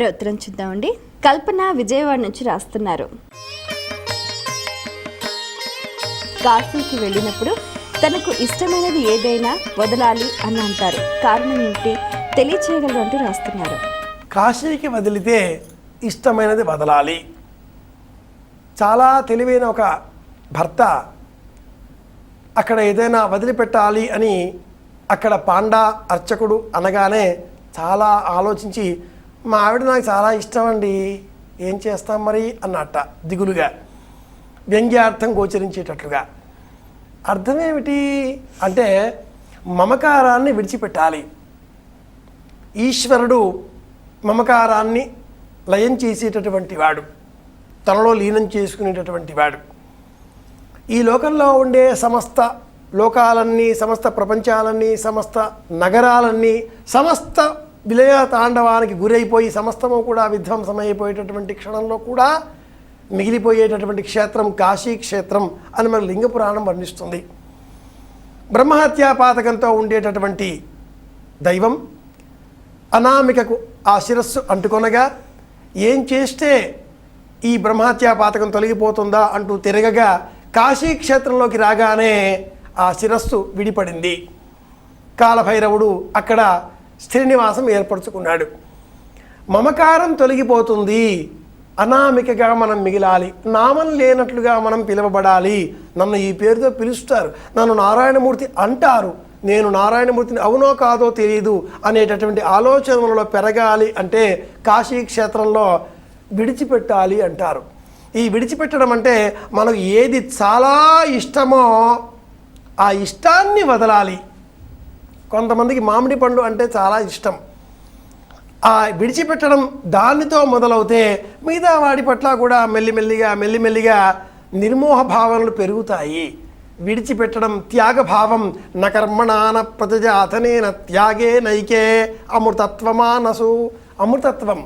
ఉత్తరం చూద్దామండి. కల్పన విజయవాడ నుంచి రాస్తున్నారు. కాశీకి వెళ్ళినప్పుడు తనకు ఇష్టమైనది ఏదైనా వదలాలి అని అంటారు. కారణం ఏంటి తెలియచేయగలరు అంటూ రాస్తున్నారు. కాశీకి వదిలితే ఇష్టమైనది వదలాలి. చాలా తెలివైన ఒక భర్త అక్కడ ఏదైనా వదిలిపెట్టాలి అని అక్కడ పాండా అర్చకుడు అనగానే చాలా ఆలోచించి, మా ఆవిడ నాకు చాలా ఇష్టం అండి, ఏం చేస్తాం మరి అన్నట్ట దిగులుగా, వ్యంగ్యార్థం గోచరించేటట్లుగా. అర్థమేమిటి అంటే మమకారాన్ని విడిచిపెట్టాలి. ఈశ్వరుడు మమకారాన్ని లయం చేసేటటువంటి వాడు, తనలో లీనం చేసుకునేటటువంటి వాడు. ఈ లోకంలో ఉండే సమస్త లోకాలన్నీ, సమస్త ప్రపంచాలన్నీ, సమస్త నగరాలన్నీ సమస్త విలయ తాండవానికి గురైపోయి సమస్తము కూడా విధ్వంసమైపోయేటటువంటి క్షణంలో కూడా మిగిలిపోయేటటువంటి క్షేత్రం కాశీ క్షేత్రం అని మన లింగ పురాణం వర్ణిస్తుంది. బ్రహ్మహత్యా పాతకంతో ఉండేటటువంటి దైవం అనామికకు ఆ శిరస్సు అంటుకొనగా ఏం చేస్తే ఈ బ్రహ్మహత్యా పాతకం తొలగిపోతుందా అంటూ తిరగగా కాశీ క్షేత్రంలోకి రాగానే ఆ శిరస్సు విడిపడింది. కాలభైరవుడు అక్కడ శ్రీనివాసం ఏర్పరచుకున్నాడు. మమకారం తొలగిపోతుంది, అనామికగా మనం మిగిలాలి, నామం లేనట్లుగా మనం పిలువబడాలి. నన్ను ఈ పేరుతో పిలుస్తారు, నన్ను నారాయణమూర్తి అంటారు, నేను నారాయణమూర్తిని అవునో కాదో తెలియదు అనేటటువంటి ఆలోచనలలో పెరగాలి అంటే కాశీ క్షేత్రంలో విడిచిపెట్టాలి అంటారు. ఈ విడిచిపెట్టడం అంటే మనకు ఏది చాలా ఇష్టమో ఆ ఇష్టాన్ని వదలాలి. కొంతమందికి మామిడి పండు అంటే చాలా ఇష్టం. ఆ విడిచిపెట్టడం దానితో మొదలవుతే మిగతా వాడి పట్ల కూడా మెల్లిమెల్లిగా నిర్మోహ భావనలు పెరుగుతాయి. విడిచిపెట్టడం త్యాగభావం. నకర్మణాన ప్రజాతనేన త్యాగే నైకే అమృతత్వమానసు. అమృతత్వం,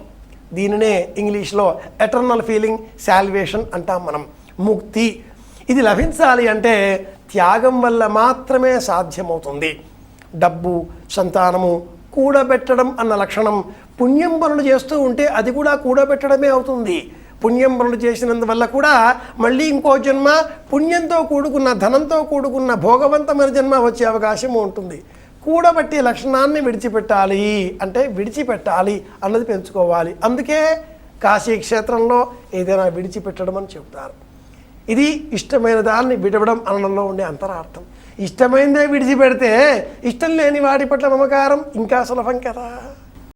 దీనినే ఇంగ్లీష్లో ఎటర్నల్ ఫీలింగ్, శాల్వేషన్ అంటాం మనం, ముక్తి. ఇది లభించాలి అంటే త్యాగం వల్ల మాత్రమే సాధ్యమవుతుంది. డబ్బు, సంతానము కూడబెట్టడం అన్న లక్షణం. పుణ్యం పనులు చేస్తూ ఉంటే అది కూడా కూడబెట్టడమే అవుతుంది. పుణ్యం పనులు చేసినందువల్ల కూడా మళ్ళీ ఇంకో జన్మ పుణ్యంతో కూడుకున్న, ధనంతో కూడుకున్న భోగవంతమైన జన్మ వచ్చే అవకాశం ఉంటుంది. కూడబెట్టే లక్షణాన్ని విడిచిపెట్టాలి అంటే విడిచిపెట్టాలి అన్నది పెంచుకోవాలి. అందుకే కాశీ క్షేత్రంలో ఏదైనా విడిచిపెట్టడం అని చెబుతారు. ఇది ఇష్టమైన దాన్ని విడవడం అనడంలో ఉండే అంతరార్థం. ఇష్టమైనదే విడిచిపెడితే ఇష్టం లేని వాడి పట్ల మమకారం ఇంకా సులభం కదా.